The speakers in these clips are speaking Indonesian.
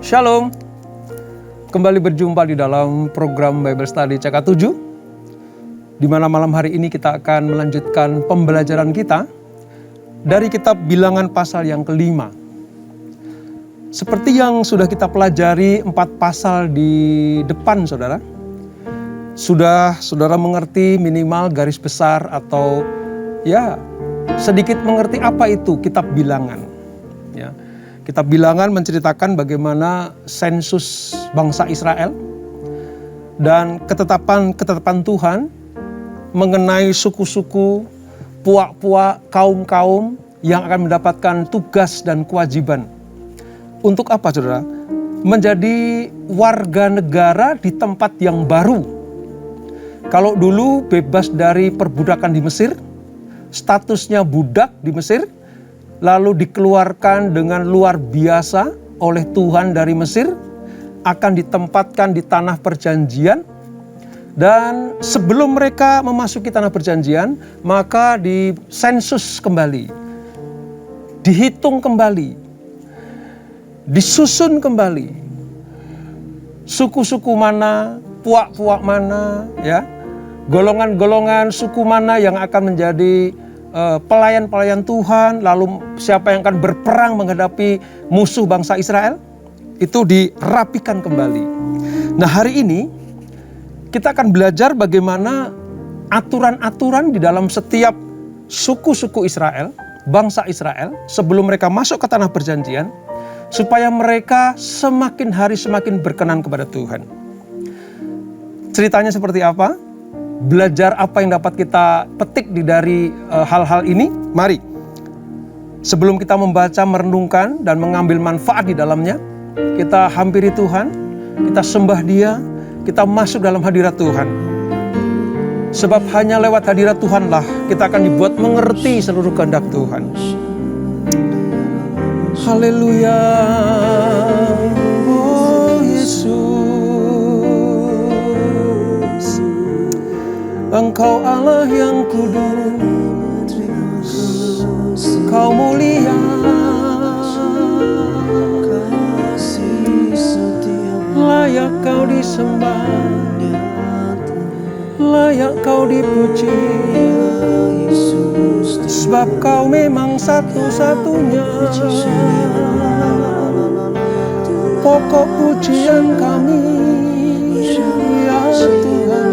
Shalom, kembali berjumpa di dalam program Bible Study CK7, di mana malam hari ini kita akan melanjutkan pembelajaran kita dari kitab Bilangan pasal yang kelima. Seperti yang sudah kita pelajari 4 pasal di depan saudara, sudah saudara mengerti minimal garis besar atau ya sedikit mengerti apa itu kitab Bilangan. Ya. Kitab Bilangan menceritakan bagaimana sensus bangsa Israel dan ketetapan Tuhan mengenai suku-suku, puak-puak, kaum-kaum yang akan mendapatkan tugas dan kewajiban. Untuk apa saudara? Menjadi warga negara di tempat yang baru. Kalau dulu bebas dari perbudakan di Mesir, statusnya budak di Mesir, lalu dikeluarkan dengan luar biasa oleh Tuhan dari Mesir, akan ditempatkan di tanah perjanjian. Dan sebelum mereka memasuki tanah perjanjian, maka disensus kembali, dihitung kembali, disusun kembali. Suku-suku mana, puak-puak mana, ya, golongan-golongan suku mana yang akan menjadi pelayan-pelayan Tuhan, lalu siapa yang akan berperang menghadapi musuh bangsa Israel, itu dirapikan kembali. Nah hari ini kita akan belajar bagaimana aturan-aturan di dalam setiap suku-suku Israel, bangsa Israel, sebelum mereka masuk ke tanah perjanjian, supaya mereka semakin hari semakin berkenan kepada Tuhan. Ceritanya seperti apa? Belajar apa yang dapat kita petik dari hal-hal ini? Mari, sebelum kita membaca, merenungkan, dan mengambil manfaat di dalamnya, kita hampiri Tuhan, kita sembah Dia, kita masuk dalam hadirat Tuhan. Sebab hanya lewat hadirat Tuhanlah kita akan dibuat mengerti seluruh kehendak Tuhan. Haleluya, oh Yesus. Engkau Allah yang kudus, Kau mulia, layak Kau disembah, layak Kau dipuji, sebab Kau memang satu-satunya pokok pujian kami, ya Tuhan.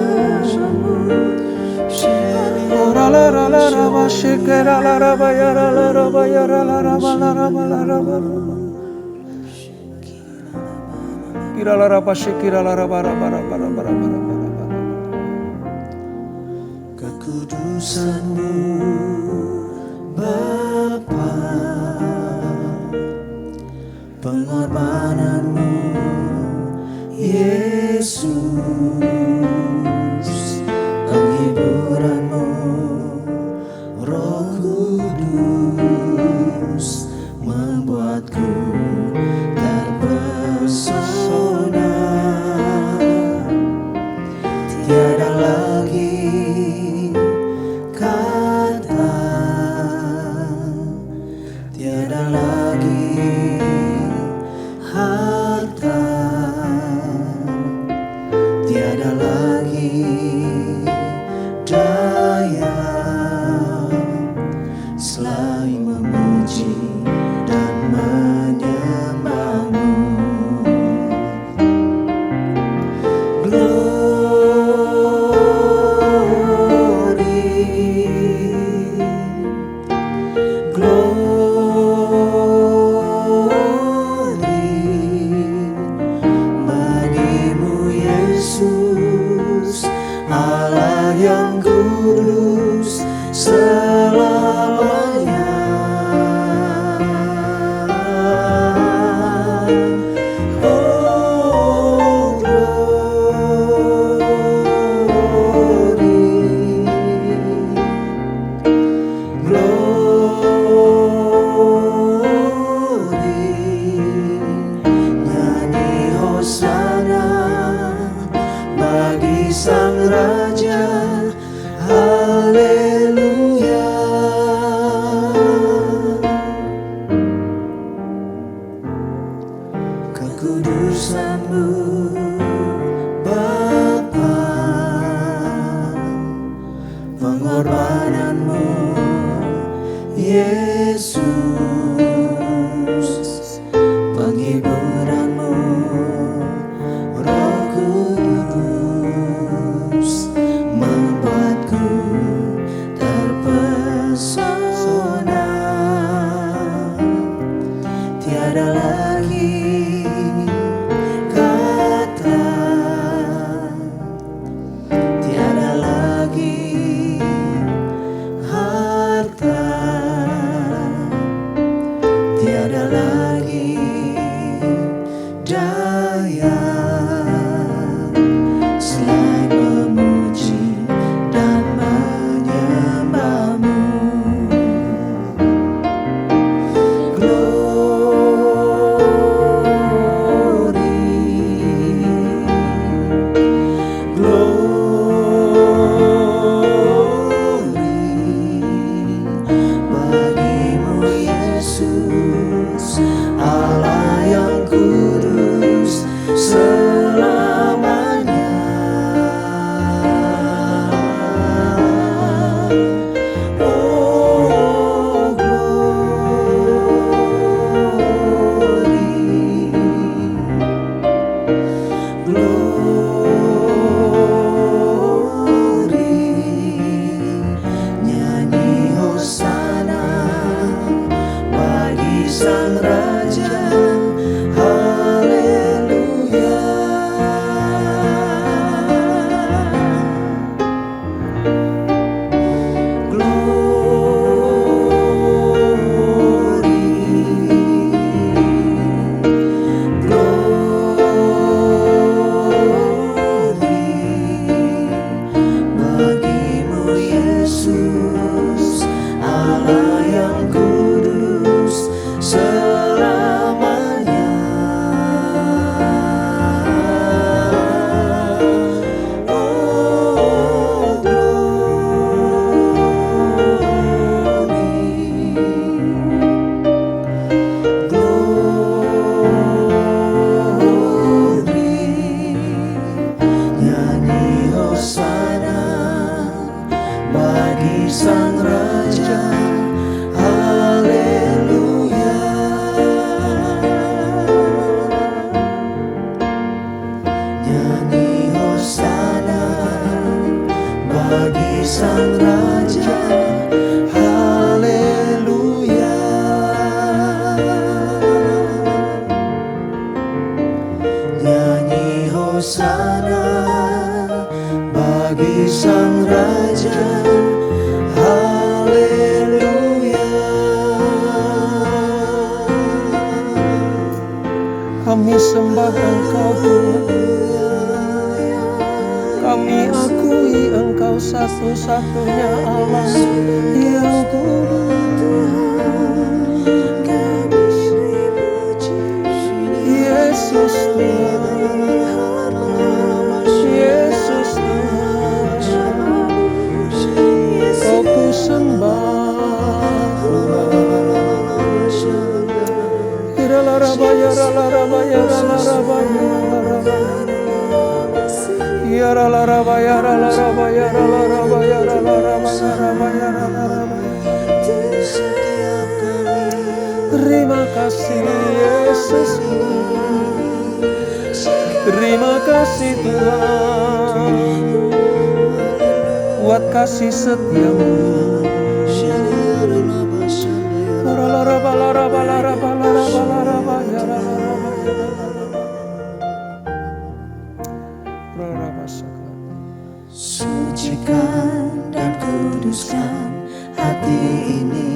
Kekudusan-Mu Bapa, pengorbanan-Mu Yesus, penghiburan-Mu Roh Kudus, membuatku terpesona. Tiada lagi kata, tiada lagi harta, tiada lagi kekudusan-Mu Bapa, pengorbanan-Mu Yesus, penghiburan-Mu Roh Kudus, membuatku terpesona. Tiada lagi kata, tiada lagi harta, tiada lagi daya selain memuji dan menyembah-Mu. Bagimu Yesus, Allah yang kudus selamanya. Oh glory, nyanyi hosana bagi Sang Raja, haleluya. Bagimu Yesus, Allah yang kudus selamanya. Oh glory, nyanyi hosana bagi Sang Raja, haleluya. Nyanyi hosana bagi Sang Raja, haleluya. Nyanyi hosana bagi Sang Raja, haleluya. Kami sembah Engkau Tuhan, kami akui Engkau satu-satunya Allah yang kudus. Yesus Tuhan, Yesus Tuhan, Kau ku sembah. Iralarabaya, ralarabaya, ralarabaya, ralarabaya. Iralarabaya, ralarabaya, ralarabaya, ralarabaya, ralarabaya. Terima kasih Yesus, terima kasih Tuhan buat kasih setiamu. Sucikan dan kuduskan hati ini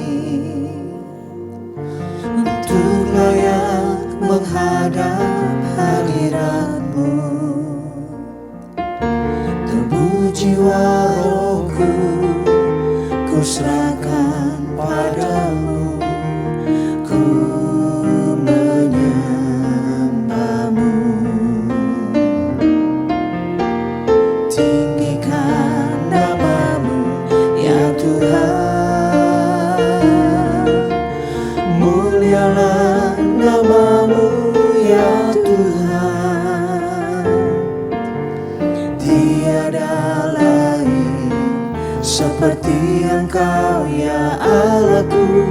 untuk layak menghadap hadirat-Mu. Tubuh jiwa rohku ku serahkan padamu, ku Engkau ya Allahku,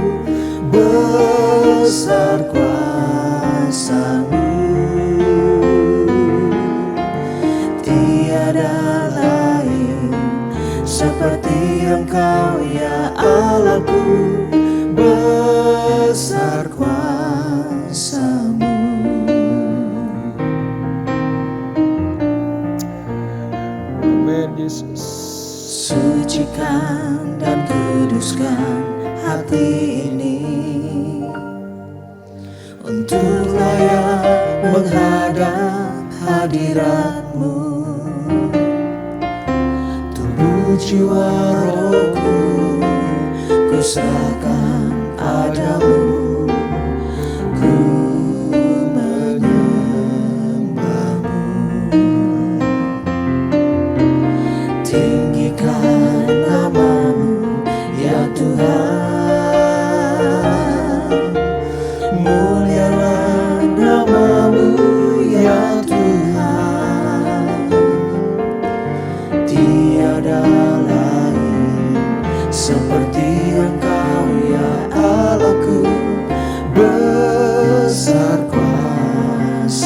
besar kuasa-Mu. Tiada lain seperti Engkau ya Allahku, besar kuasa-Mu. Amin Yesus. Sucikan dan kuduskan hati ini untuk layak menghadap hadirat-Mu. Tubuh jiwa rohku ku serahkan padamu, ku menyembah-Mu. Tinggikan nama-Mu ya Tuhan, mulialah nama-Mu ya Tuhan. Tiada lain seperti Engkau ya Allahku, besar kuasa-Mu.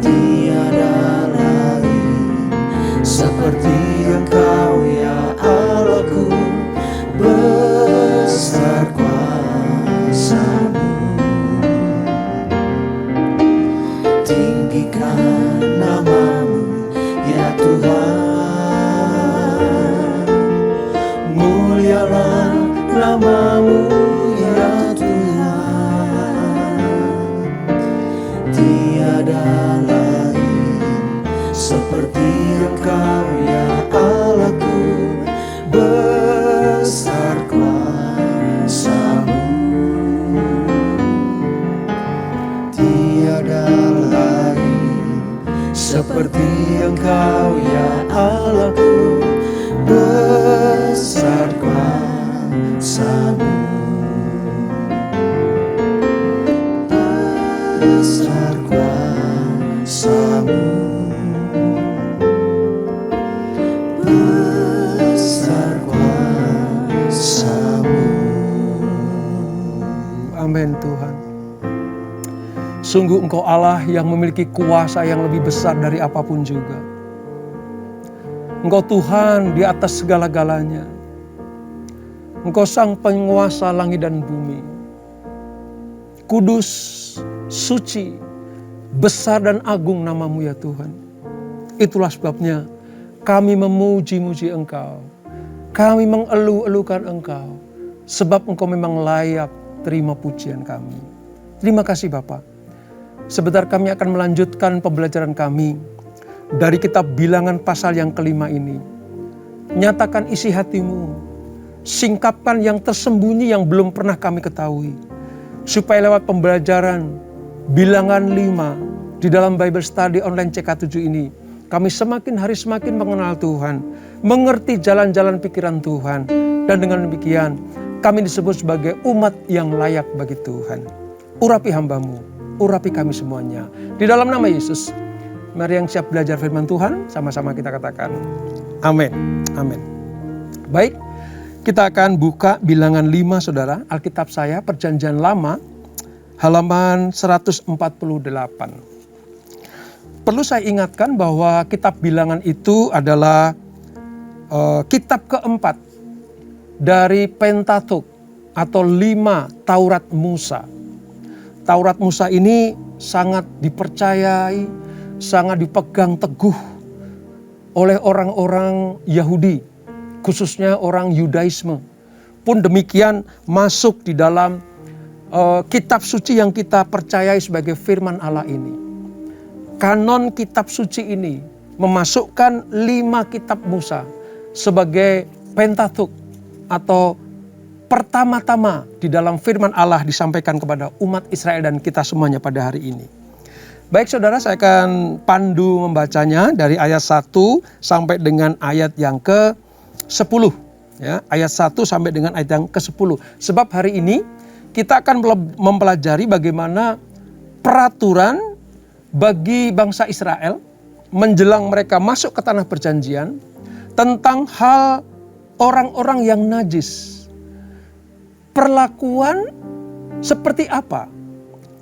Tiada lain seperti Engkau ya Allahku, besar kuasa-Mu. Tinggikan nama-Mu ya Tuhan, mulialah nama-Mu ya Tuhan. Tiada lain seperti Engkau ya Allahku, besar kuasa-Mu. Tiada lain seperti Engkau ya Allahku, besar kuasa-Mu. Besar kuasa-Mu. Besar kuasa-Mu. Amin Tuhan. Sungguh Engkau Allah yang memiliki kuasa yang lebih besar dari apapun juga. Engkau Tuhan di atas segala-galanya. Engkau sang penguasa langit dan bumi. Kudus, suci, besar dan agung nama-Mu ya Tuhan. Itulah sebabnya kami memuji-muji Engkau. Kami mengeluh-elukan Engkau. Sebab Engkau memang layak terima pujian kami. Terima kasih Bapa. Sebentar kami akan melanjutkan pembelajaran kami dari kitab Bilangan pasal yang kelima ini. Nyatakan isi hati-Mu, singkapkan yang tersembunyi yang belum pernah kami ketahui. Supaya lewat pembelajaran Bilangan 5 di dalam Bible Study online CK7 ini, kami semakin hari semakin mengenal Tuhan, mengerti jalan-jalan pikiran Tuhan. Dan dengan demikian kami disebut sebagai umat yang layak bagi Tuhan. Urapi hamba-Mu, urapi kami semuanya. Di dalam nama Yesus, mari yang siap belajar firman Tuhan, sama-sama kita katakan amin. Amin. Baik, kita akan buka Bilangan 5 saudara. Alkitab saya Perjanjian Lama, halaman 148. Perlu saya ingatkan bahwa kitab Bilangan itu adalah kitab keempat dari Pentatuk atau 5 Taurat Musa. Taurat Musa ini sangat dipercayai, sangat dipegang teguh oleh orang-orang Yahudi, khususnya orang Yudaisme. Pun demikian masuk di dalam kitab suci yang kita percayai sebagai firman Allah ini. Kanon kitab suci ini memasukkan 5 kitab Musa sebagai Pentatuk atau pertama-tama di dalam firman Allah disampaikan kepada umat Israel dan kita semuanya pada hari ini. Baik saudara, saya akan pandu membacanya dari ayat 1 sampai dengan ayat yang ke-10. Ya, ayat 1 sampai dengan ayat yang ke-10. Sebab hari ini kita akan mempelajari bagaimana peraturan bagi bangsa Israel menjelang mereka masuk ke tanah perjanjian, tentang hal orang-orang yang najis. Perlakuan seperti apa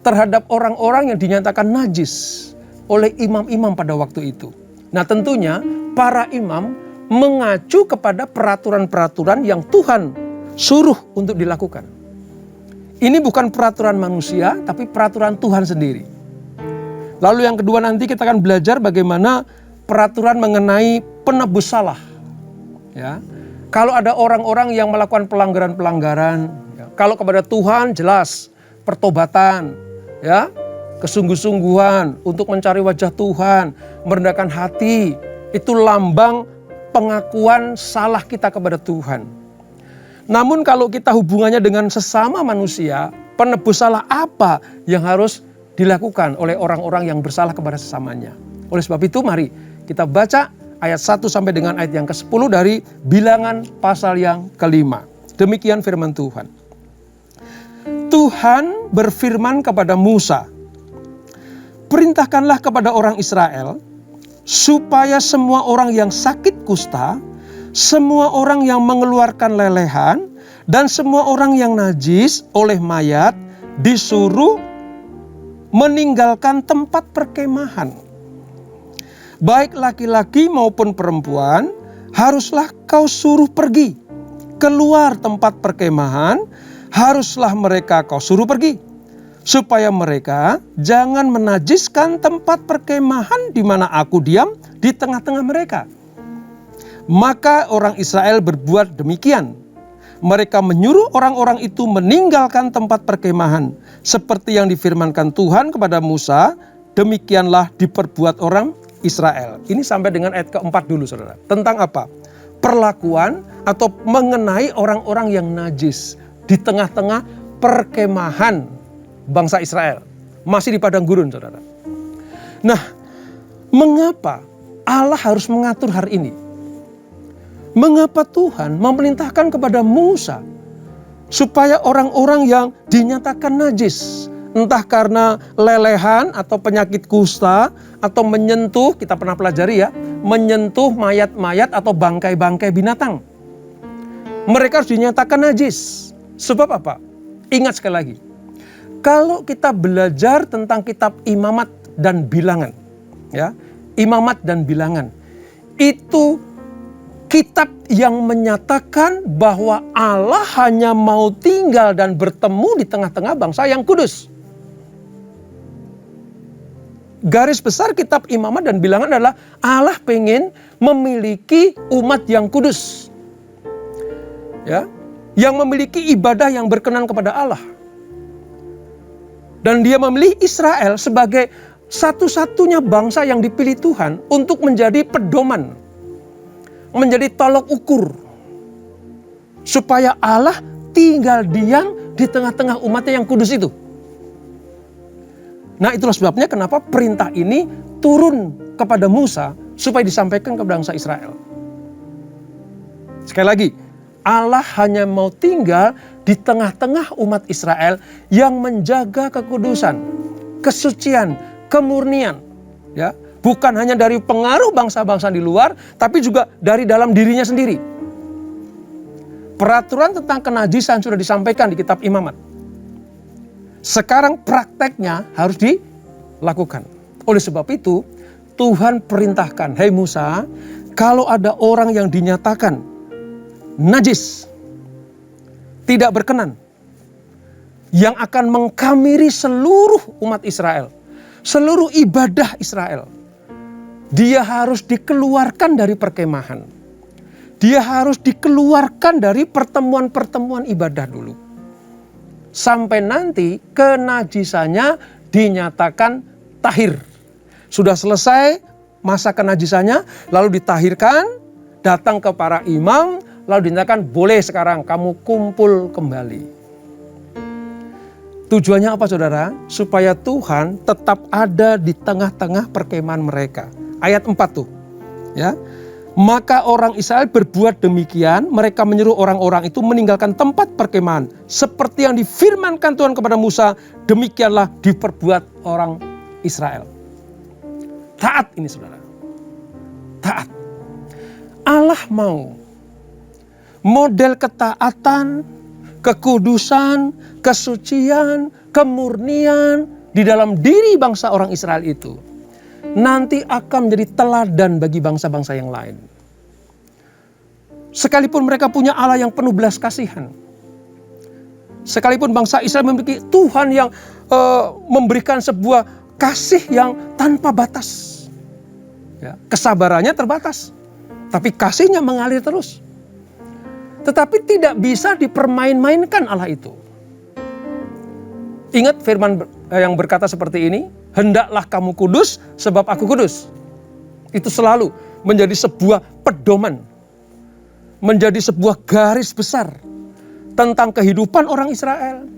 terhadap orang-orang yang dinyatakan najis oleh imam-imam pada waktu itu. Nah, tentunya para imam mengacu kepada peraturan-peraturan yang Tuhan suruh untuk dilakukan. Ini bukan peraturan manusia, tapi peraturan Tuhan sendiri. Lalu yang kedua nanti kita akan belajar bagaimana peraturan mengenai penebus salah. Ya. Kalau ada orang-orang yang melakukan pelanggaran-pelanggaran, ya, kalau kepada Tuhan jelas pertobatan, ya, kesungguh-sungguhan untuk mencari wajah Tuhan, merendahkan hati, itu lambang pengakuan salah kita kepada Tuhan. Namun kalau kita hubungannya dengan sesama manusia, penebus salah apa yang harus dilakukan oleh orang-orang yang bersalah kepada sesamanya? Oleh sebab itu mari kita baca ayat 1 sampai dengan ayat yang ke-10 dari Bilangan pasal yang ke-5. Demikian firman Tuhan. Tuhan berfirman kepada Musa, perintahkanlah kepada orang Israel, supaya semua orang yang sakit kusta, semua orang yang mengeluarkan lelehan, dan semua orang yang najis oleh mayat disuruh meninggalkan tempat perkemahan. Baik laki-laki maupun perempuan, haruslah kau suruh pergi keluar tempat perkemahan, haruslah mereka kau suruh pergi, supaya mereka jangan menajiskan tempat perkemahan di mana aku diam di tengah-tengah mereka. Maka orang Israel berbuat demikian. Mereka menyuruh orang-orang itu meninggalkan tempat perkemahan. Seperti yang difirmankan Tuhan kepada Musa, demikianlah diperbuat orang Israel. Ini sampai dengan ayat keempat dulu, saudara. Tentang apa? Perlakuan atau mengenai orang-orang yang najis di tengah-tengah perkemahan bangsa Israel. Masih di padang gurun, saudara. Nah, mengapa Allah harus mengatur hal ini? Mengapa Tuhan memerintahkan kepada Musa supaya orang-orang yang dinyatakan najis, entah karena lelehan atau penyakit kusta atau menyentuh, kita pernah pelajari ya, menyentuh mayat-mayat atau bangkai-bangkai binatang, mereka harus dinyatakan najis. Sebab apa? Ingat sekali lagi, kalau kita belajar tentang kitab Imamat dan Bilangan, ya, Imamat dan Bilangan, itu kitab yang menyatakan bahwa Allah hanya mau tinggal dan bertemu di tengah-tengah bangsa yang kudus. Garis besar kitab Imamat dan Bilangan adalah Allah pengen memiliki umat yang kudus, ya, yang memiliki ibadah yang berkenan kepada Allah. Dan dia memilih Israel sebagai satu-satunya bangsa yang dipilih Tuhan untuk menjadi pedoman, menjadi tolok ukur, supaya Allah tinggal diam di tengah-tengah umatnya yang kudus itu. Nah, itulah sebabnya kenapa perintah ini turun kepada Musa supaya disampaikan ke bangsa Israel. Sekali lagi, Allah hanya mau tinggal di tengah-tengah umat Israel yang menjaga kekudusan, kesucian, kemurnian, ya. Bukan hanya dari pengaruh bangsa-bangsa di luar, tapi juga dari dalam dirinya sendiri. Peraturan tentang kenajisan sudah disampaikan di kitab Imamat. Sekarang prakteknya harus dilakukan. Oleh sebab itu, Tuhan perintahkan, "Hei Musa, kalau ada orang yang dinyatakan najis, tidak berkenan, yang akan mengkamiri seluruh umat Israel, seluruh ibadah Israel, dia harus dikeluarkan dari perkemahan. Dia harus dikeluarkan dari pertemuan-pertemuan ibadah dulu. Sampai nanti kenajisannya dinyatakan tahir. Sudah selesai masa kenajisannya, lalu ditahirkan, datang ke para imam, lalu dinyatakan boleh sekarang kamu kumpul kembali." Tujuannya apa, saudara? Supaya Tuhan tetap ada di tengah-tengah perkemahan mereka. Ayat 4 tuh, ya. Maka orang Israel berbuat demikian, mereka menyuruh orang-orang itu meninggalkan tempat perkemahan. Seperti yang difirmankan Tuhan kepada Musa, demikianlah diperbuat orang Israel. Taat ini, saudara. Taat. Allah mau model ketaatan, kekudusan, kesucian, kemurnian di dalam diri bangsa orang Israel itu nanti akan menjadi teladan bagi bangsa-bangsa yang lain. Sekalipun mereka punya Allah yang penuh belas kasihan, sekalipun bangsa Israel memiliki Tuhan yang memberikan sebuah kasih yang tanpa batas, ya, kesabarannya terbatas, tapi kasihnya mengalir terus. Tetapi tidak bisa dipermain-mainkan Allah itu. Ingat firman yang berkata seperti ini, hendaklah kamu kudus sebab aku kudus. Itu selalu menjadi sebuah pedoman, menjadi sebuah garis besar tentang kehidupan orang Israel,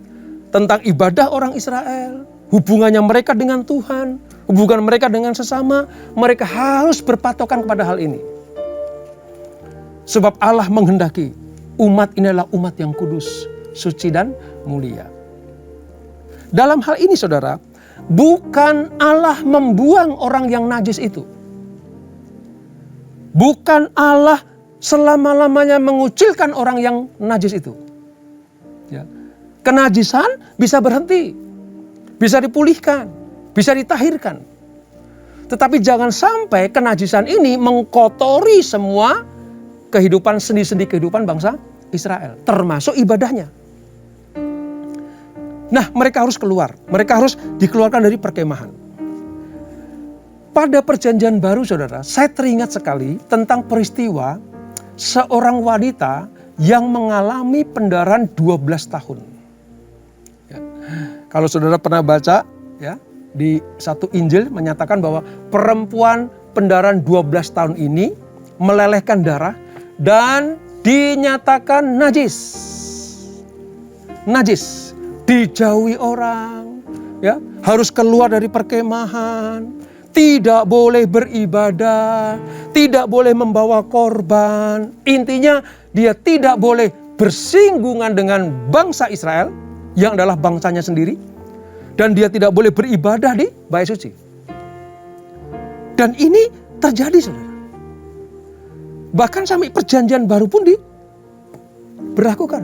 tentang ibadah orang Israel, hubungannya mereka dengan Tuhan, hubungan mereka dengan sesama. Mereka harus berpatokan kepada hal ini. Sebab Allah menghendaki umat ini adalah umat yang kudus, suci dan mulia. Dalam hal ini saudara, bukan Allah membuang orang yang najis itu. Bukan Allah selama-lamanya mengucilkan orang yang najis itu. Ya. Kenajisan bisa berhenti, bisa dipulihkan, bisa ditahirkan. Tetapi jangan sampai kenajisan ini mengkotori semua kehidupan sendi-sendi kehidupan bangsa Israel, termasuk ibadahnya. Nah, mereka harus keluar, mereka harus dikeluarkan dari perkemahan. Pada perjanjian baru saudara, saya teringat sekali tentang peristiwa seorang wanita yang mengalami pendarahan 12 tahun. Ya. Kalau saudara pernah baca, ya, di satu Injil menyatakan bahwa perempuan pendarahan 12 tahun ini melelehkan darah dan dinyatakan najis. Najis, dijauhi orang, ya, harus keluar dari perkemahan, tidak boleh beribadah, tidak boleh membawa korban. Intinya dia tidak boleh bersinggungan dengan bangsa Israel yang adalah bangsanya sendiri, dan dia tidak boleh beribadah di bait suci. Dan ini terjadi saudara. Bahkan sampai perjanjian baru pun diberlakukan.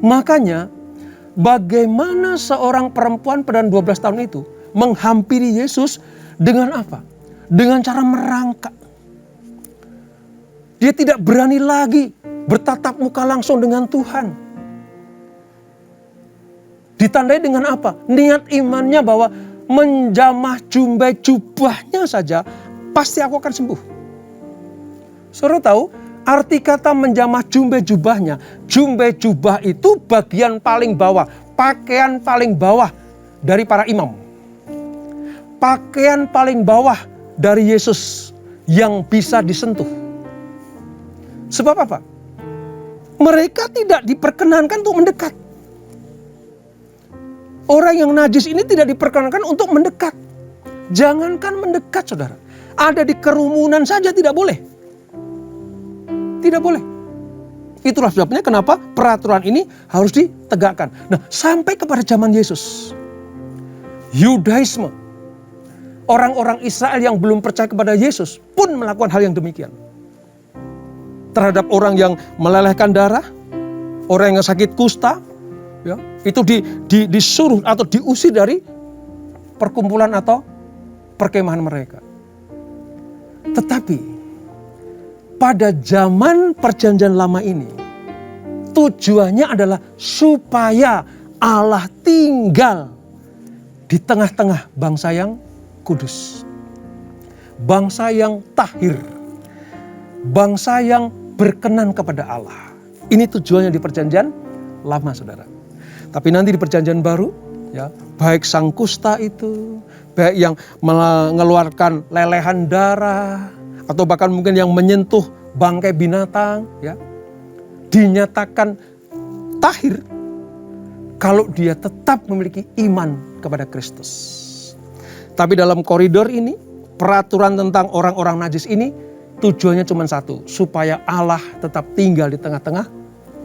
Makanya bagaimana seorang perempuan pada 12 tahun itu menghampiri Yesus dengan apa? Dengan cara merangkak. Dia tidak berani lagi bertatap muka langsung dengan Tuhan. Ditandai dengan apa? Niat imannya bahwa menjamah jumbai jubahnya saja pasti aku akan sembuh. Saudara tahu arti kata menjamah jumbai jubahnya? Jumbai jubah itu bagian paling bawah, pakaian paling bawah dari para imam. Pakaian paling bawah dari Yesus yang bisa disentuh. Sebab apa? Mereka tidak diperkenankan untuk mendekat. Orang yang najis ini tidak diperkenankan untuk mendekat. Jangankan mendekat saudara. Ada di kerumunan saja tidak boleh. Tidak boleh. Itulah sebabnya kenapa peraturan ini harus ditegakkan. Nah, sampai kepada zaman Yesus, Yudaisme, orang-orang Israel yang belum percaya kepada Yesus pun melakukan hal yang demikian. Terhadap orang yang melelehkan darah, orang yang sakit kusta, ya, itu disuruh atau diusir dari perkumpulan atau perkemahan mereka. Tetapi pada zaman perjanjian lama ini, tujuannya adalah supaya Allah tinggal di tengah-tengah bangsa yang kudus. Bangsa yang tahir. Bangsa yang berkenan kepada Allah. Ini tujuannya di perjanjian lama saudara. Tapi nanti di perjanjian baru, ya, baik sang kusta itu, baik yang mengeluarkan lelehan darah, atau bahkan mungkin yang menyentuh bangkai binatang, ya, dinyatakan tahir kalau dia tetap memiliki iman kepada Kristus. Tapi dalam koridor ini, peraturan tentang orang-orang najis ini tujuannya cuma satu, supaya Allah tetap tinggal di tengah-tengah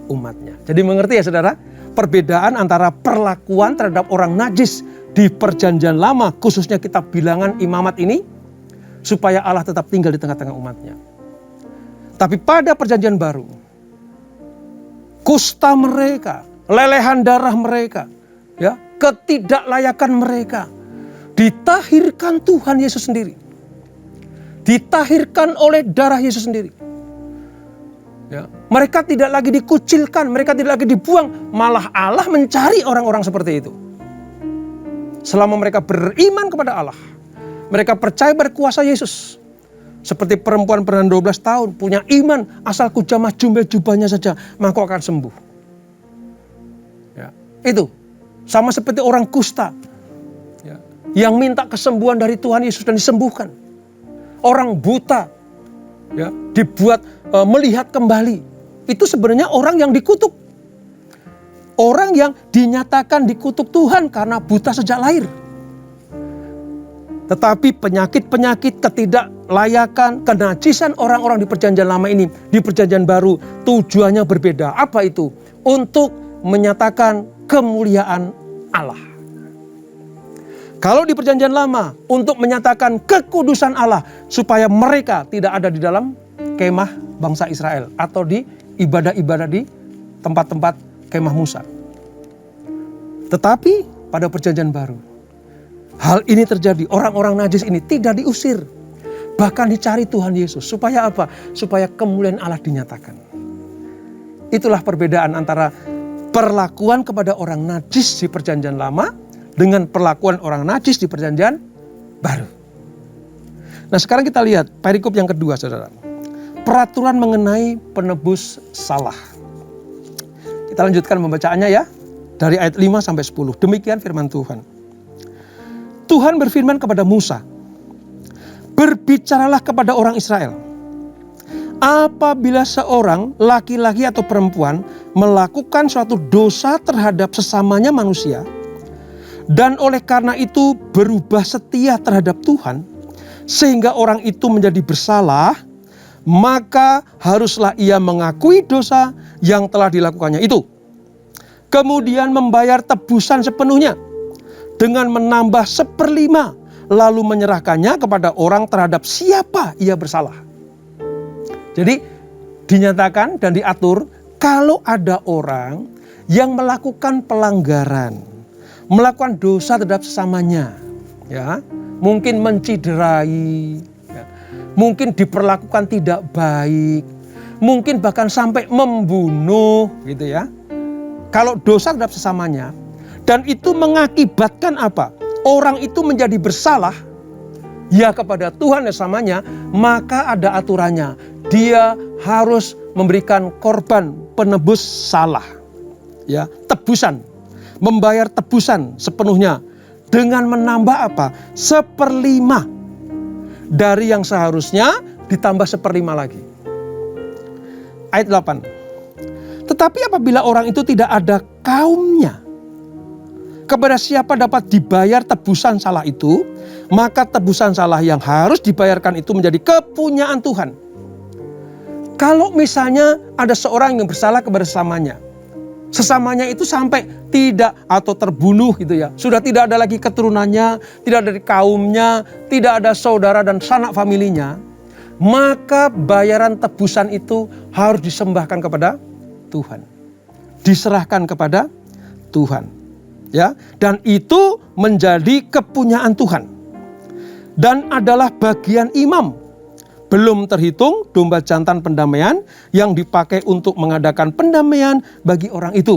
umatnya. Jadi mengerti ya saudara, perbedaan antara perlakuan terhadap orang najis di perjanjian lama, khususnya kitab bilangan imamat ini, supaya Allah tetap tinggal di tengah-tengah umatnya. Tapi pada perjanjian baru, kusta mereka, lelehan darah mereka, ya, ketidaklayakan mereka ditahirkan Tuhan Yesus sendiri. Ditahirkan oleh darah Yesus sendiri. Ya, mereka tidak lagi dikucilkan, mereka tidak lagi dibuang, malah Allah mencari orang-orang seperti itu. Selama mereka beriman kepada Allah, mereka percaya berkuasa Yesus. Seperti perempuan berusia 12 tahun, punya iman, asal ku jamah jubahnya saja, maka kau akan sembuh. Ya, itu sama seperti orang kusta, ya, yang minta kesembuhan dari Tuhan Yesus dan disembuhkan. Orang buta, ya, dibuat melihat kembali. Itu sebenarnya orang yang dikutuk. Orang yang dinyatakan dikutuk Tuhan karena buta sejak lahir. Tetapi penyakit-penyakit, ketidaklayakan, kenajisan orang-orang di perjanjian lama ini, di perjanjian baru, tujuannya berbeda. Apa itu? Untuk menyatakan kemuliaan Allah. Kalau di perjanjian lama, untuk menyatakan kekudusan Allah, supaya mereka tidak ada di dalam kemah bangsa Israel, atau di ibadah-ibadah di tempat-tempat kemah Musa. Tetapi pada perjanjian baru, hal ini terjadi, orang-orang najis ini tidak diusir. Bahkan dicari Tuhan Yesus. Supaya apa? Supaya kemuliaan Allah dinyatakan. Itulah perbedaan antara perlakuan kepada orang najis di perjanjian lama dengan perlakuan orang najis di perjanjian baru. Nah, sekarang kita lihat perikop yang kedua, saudara. Peraturan mengenai penebus salah. Kita lanjutkan pembacaannya ya. Dari ayat 5 sampai 10. Demikian firman Tuhan. Tuhan berfirman kepada Musa, berbicaralah kepada orang Israel. Apabila seorang laki-laki atau perempuan melakukan suatu dosa terhadap sesamanya manusia, dan oleh karena itu berubah setia terhadap Tuhan, sehingga orang itu menjadi bersalah, maka haruslah ia mengakui dosa yang telah dilakukannya itu. Kemudian membayar tebusan sepenuhnya, dengan menambah 1/5, lalu menyerahkannya kepada orang terhadap siapa ia bersalah. Jadi dinyatakan dan diatur kalau ada orang yang melakukan pelanggaran, melakukan dosa terhadap sesamanya, ya, mungkin menciderai, ya, mungkin diperlakukan tidak baik, mungkin bahkan sampai membunuh, gitu ya. Kalau dosa terhadap sesamanya, dan itu mengakibatkan apa? Orang itu menjadi bersalah, ya kepada Tuhan dan sesamanya, maka ada aturannya. Dia harus memberikan korban penebus salah, ya, tebusan, membayar tebusan sepenuhnya dengan menambah apa? 1/5 dari yang seharusnya ditambah 1/5 lagi. Ayat 8. Tetapi apabila orang itu tidak ada kaumnya, kepada siapa dapat dibayar tebusan salah itu, maka tebusan salah yang harus dibayarkan itu menjadi kepunyaan Tuhan. Kalau misalnya ada seorang yang bersalah kepada sesamanya itu sampai tidak atau terbunuh gitu ya, sudah tidak ada lagi keturunannya, tidak ada di kaumnya, tidak ada saudara dan sanak familinya, maka bayaran tebusan itu harus disembahkan kepada Tuhan, diserahkan kepada Tuhan. Ya, dan itu menjadi kepunyaan Tuhan dan adalah bagian imam, belum terhitung domba jantan pendamaian yang dipakai untuk mengadakan pendamaian bagi orang itu.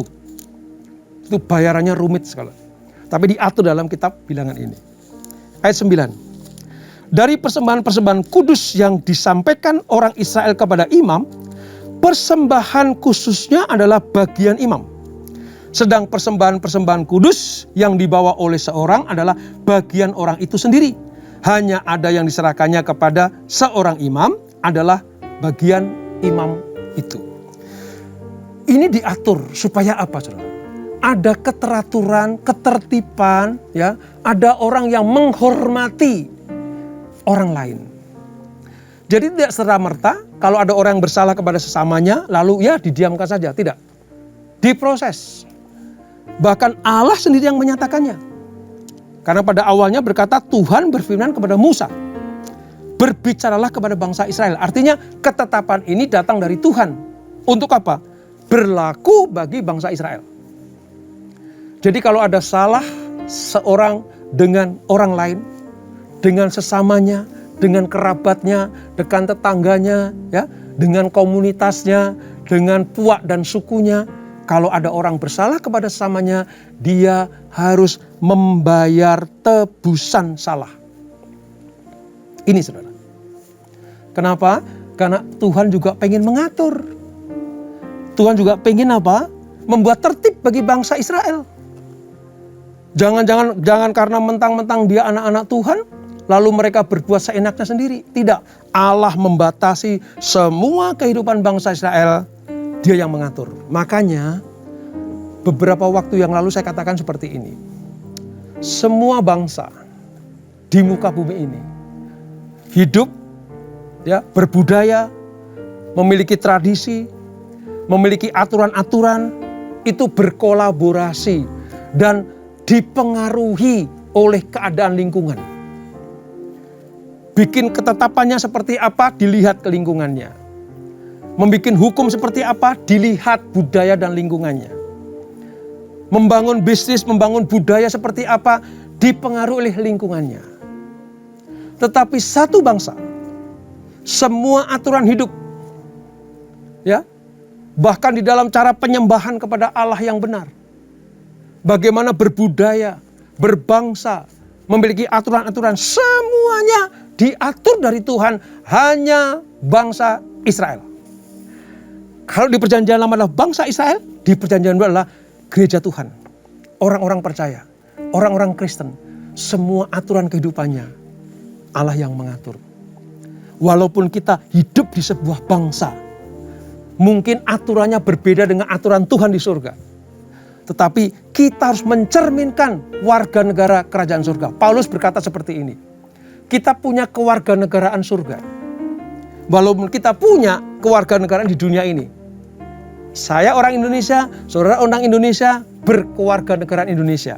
Itu bayarannya rumit sekali, tapi diatur dalam kitab bilangan ini. Ayat 9. Dari persembahan-persembahan kudus yang disampaikan orang Israel kepada imam, persembahan khususnya adalah bagian imam. Sedang persembahan-persembahan kudus yang dibawa oleh seorang adalah bagian orang itu sendiri. Hanya ada yang diserahkannya kepada seorang imam adalah bagian imam itu. Ini diatur supaya apa, saudara? Ada keteraturan, ketertiban, ya. Ada orang yang menghormati orang lain. Jadi tidak serta-merta kalau ada orang yang bersalah kepada sesamanya lalu ya didiamkan saja, tidak. Diproses. Bahkan Allah sendiri yang menyatakannya. Karena pada awalnya berkata Tuhan berfirman kepada Musa. berbicaralah kepada bangsa Israel. Artinya ketetapan ini datang dari Tuhan. Untuk apa? Berlaku bagi bangsa Israel. Jadi kalau ada salah seorang dengan orang lain, dengan sesamanya, dengan kerabatnya, dengan tetangganya, ya, dengan komunitasnya, dengan puak dan sukunya, kalau ada orang bersalah kepada sesamanya, dia harus membayar tebusan salah. Ini saudara. Kenapa? Karena Tuhan juga pengen mengatur. Tuhan juga pengen apa? Membuat tertib bagi bangsa Israel. Jangan karena mentang-mentang dia anak-anak Tuhan, lalu mereka berbuat seenaknya sendiri. Tidak. Allah membatasi semua kehidupan bangsa Israel. Dia yang mengatur. Makanya beberapa waktu yang lalu saya katakan seperti ini. Semua bangsa di muka bumi ini hidup, ya, berbudaya, memiliki tradisi, memiliki aturan-aturan, itu berkolaborasi dan dipengaruhi oleh keadaan lingkungan. Bikin ketetapannya seperti apa, dilihat ke lingkungannya. Membikin hukum seperti apa, dilihat budaya dan lingkungannya. Membangun bisnis, membangun budaya seperti apa, dipengaruhi oleh lingkungannya. Tetapi satu bangsa, semua aturan hidup, ya, bahkan di dalam cara penyembahan kepada Allah yang benar, bagaimana berbudaya, berbangsa, memiliki aturan-aturan, semuanya diatur dari Tuhan, hanya bangsa Israel. Kalau di perjanjian lama adalah bangsa Israel, di perjanjian baru adalah gereja Tuhan. Orang-orang percaya, orang-orang Kristen, semua aturan kehidupannya Allah yang mengatur. Walaupun kita hidup di sebuah bangsa, mungkin aturannya berbeda dengan aturan Tuhan di surga. Tetapi kita harus mencerminkan warga negara kerajaan surga. Paulus berkata seperti ini. Kita punya kewarganegaraan surga. Walaupun kita punya kewarganegaraan di dunia ini. Saya orang Indonesia, saudara orang Indonesia, berkewarganegaraan Indonesia.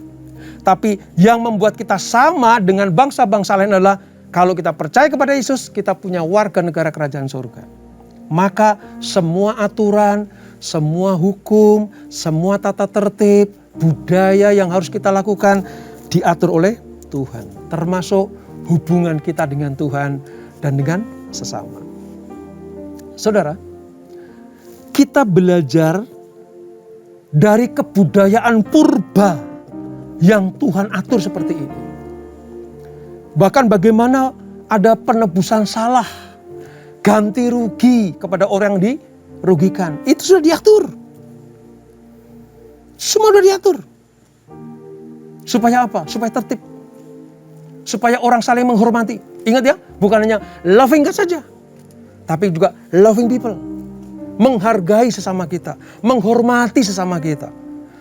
Tapi yang membuat kita sama dengan bangsa-bangsa lain adalah kalau kita percaya kepada Yesus, kita punya warga negara kerajaan surga. Maka semua aturan, semua hukum, semua tata tertib, budaya yang harus kita lakukan diatur oleh Tuhan. Termasuk hubungan kita dengan Tuhan dan dengan sesama. Saudara, kita belajar dari kebudayaan purba yang Tuhan atur seperti ini. Bahkan bagaimana ada penebusan salah, ganti rugi kepada orang yang dirugikan. Itu sudah diatur. Semua sudah diatur. Supaya apa? Supaya tertib. Supaya orang saling menghormati. Ingat ya, bukan hanya loving God saja. Tapi juga loving people. Menghargai sesama kita. Menghormati sesama kita.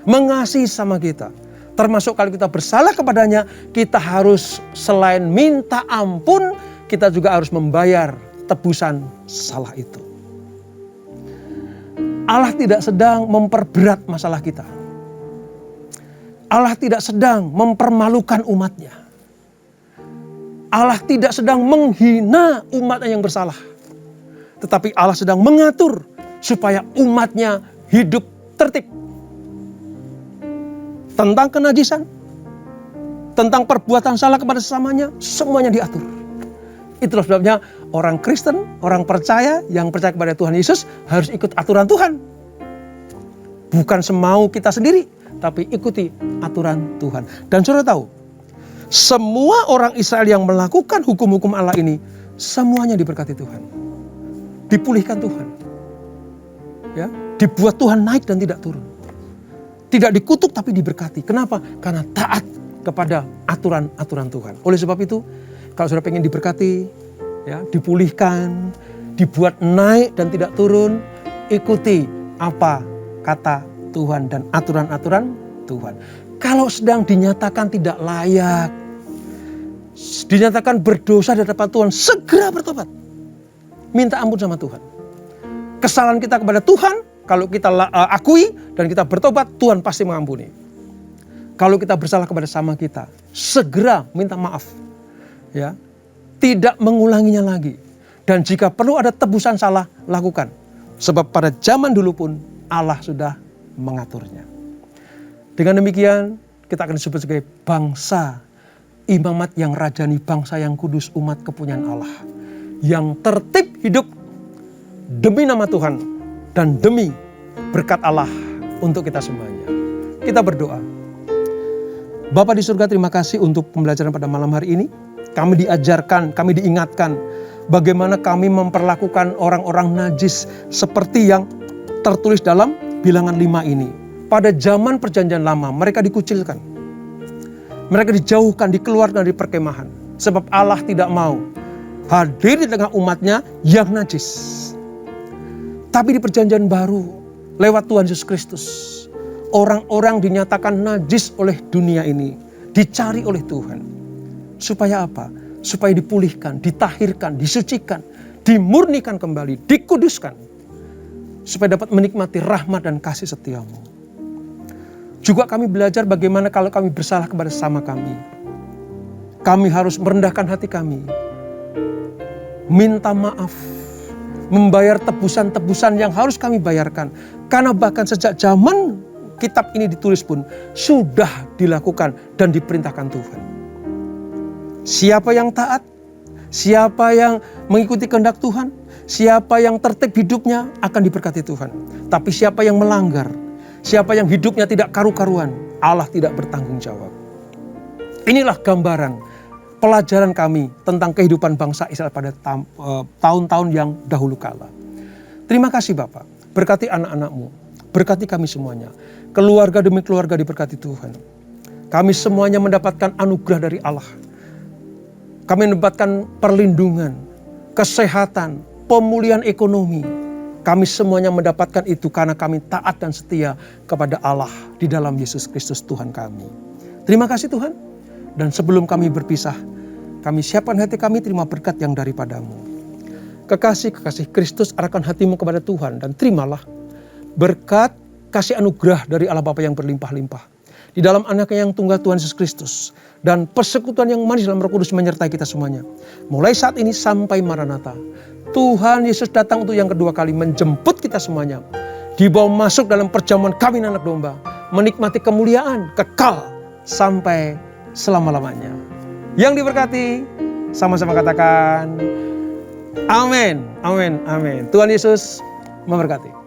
Mengasihi sesama kita. Termasuk kalau kita bersalah kepadanya, kita harus selain minta ampun, kita juga harus membayar tebusan salah itu. Allah tidak sedang memperberat masalah kita. Allah tidak sedang mempermalukan umatnya. Allah tidak sedang menghina umatnya yang bersalah. Tetapi Allah sedang mengatur supaya umatnya hidup tertib. Tentang kenajisan, tentang perbuatan salah kepada sesamanya, semuanya diatur. Itulah sebabnya orang Kristen, orang percaya yang percaya kepada Tuhan Yesus harus ikut aturan Tuhan. Bukan semau kita sendiri, tapi ikuti aturan Tuhan. Dan saudara tahu, semua orang Israel yang melakukan hukum-hukum Allah ini, semuanya diberkati Tuhan. Dipulihkan Tuhan. Ya, dibuat Tuhan naik dan tidak turun. Tidak dikutuk tapi diberkati. Kenapa? Karena taat kepada aturan-aturan Tuhan. Oleh sebab itu, kalau saudara pengen diberkati, ya, dipulihkan, dibuat naik dan tidak turun, ikuti apa kata Tuhan dan aturan-aturan Tuhan. Kalau sedang dinyatakan tidak layak, dinyatakan berdosa di hadapan Tuhan, segera bertobat. Minta ampun sama Tuhan. Kesalahan kita kepada Tuhan, kalau kita akui dan kita bertobat, Tuhan pasti mengampuni. Kalau kita bersalah kepada sama kita, segera minta maaf. Ya, tidak mengulanginya lagi. Dan jika perlu ada tebusan salah, lakukan. Sebab pada zaman dulu pun Allah sudah mengaturnya. Dengan demikian, kita akan disebut sebagai bangsa imamat yang rajani, bangsa yang kudus, umat kepunyaan Allah. Yang tertib hidup demi nama Tuhan dan demi berkat Allah untuk kita semuanya. Kita berdoa. Bapa di surga, terima kasih untuk pembelajaran pada malam hari ini. Kami diajarkan, kami diingatkan bagaimana kami memperlakukan orang-orang najis seperti yang tertulis dalam Bilangan 5 ini. Pada zaman perjanjian lama mereka dikucilkan. Mereka dijauhkan, dikeluarkan dari perkemahan. Sebab Allah tidak mau hadir di tengah umatnya yang najis. Tapi di perjanjian baru lewat Tuhan Yesus Kristus, orang-orang dinyatakan najis oleh dunia ini, dicari oleh Tuhan. Supaya apa? Supaya dipulihkan, ditahirkan, disucikan, dimurnikan kembali, dikuduskan. Supaya dapat menikmati rahmat dan kasih setiamu. Juga kami belajar bagaimana kalau kami bersalah kepada sesama kami. Kami harus merendahkan hati kami. Minta maaf. Membayar tebusan-tebusan yang harus kami bayarkan. Karena bahkan sejak zaman kitab ini ditulis pun sudah dilakukan dan diperintahkan Tuhan. Siapa yang taat, siapa yang mengikuti kehendak Tuhan, siapa yang tertib hidupnya akan diberkati Tuhan. Tapi siapa yang melanggar, siapa yang hidupnya tidak karu-karuan, Allah tidak bertanggung jawab. Inilah gambaran pelajaran kami tentang kehidupan bangsa Israel pada tahun-tahun yang dahulu kala. Terima kasih Bapak, berkati anak-anak-Mu, berkati kami semuanya. Keluarga demi keluarga diberkati Tuhan. Kami semuanya mendapatkan anugerah dari Allah. Kami mendapatkan perlindungan, kesehatan, pemulihan ekonomi. Kami semuanya mendapatkan itu karena kami taat dan setia kepada Allah di dalam Yesus Kristus Tuhan kami. Terima kasih Tuhan. Dan sebelum kami berpisah, kami siapkan hati kami terima berkat yang daripadamu. Kekasih-kekasih Kristus arahkan hatimu kepada Tuhan dan terimalah berkat kasih anugerah dari Allah Bapa yang berlimpah-limpah. Di dalam anaknya yang tunggal Tuhan Yesus Kristus. Dan persekutuan yang manis dalam Roh Kudus menyertai kita semuanya. Mulai saat ini sampai Maranatha. Tuhan Yesus datang untuk yang kedua kali menjemput kita semuanya. Dibawa masuk dalam perjamuan kawin anak domba. Menikmati kemuliaan kekal sampai selama-lamanya. Yang diberkati, sama-sama katakan, amin, amin, amin. Tuhan Yesus memberkati.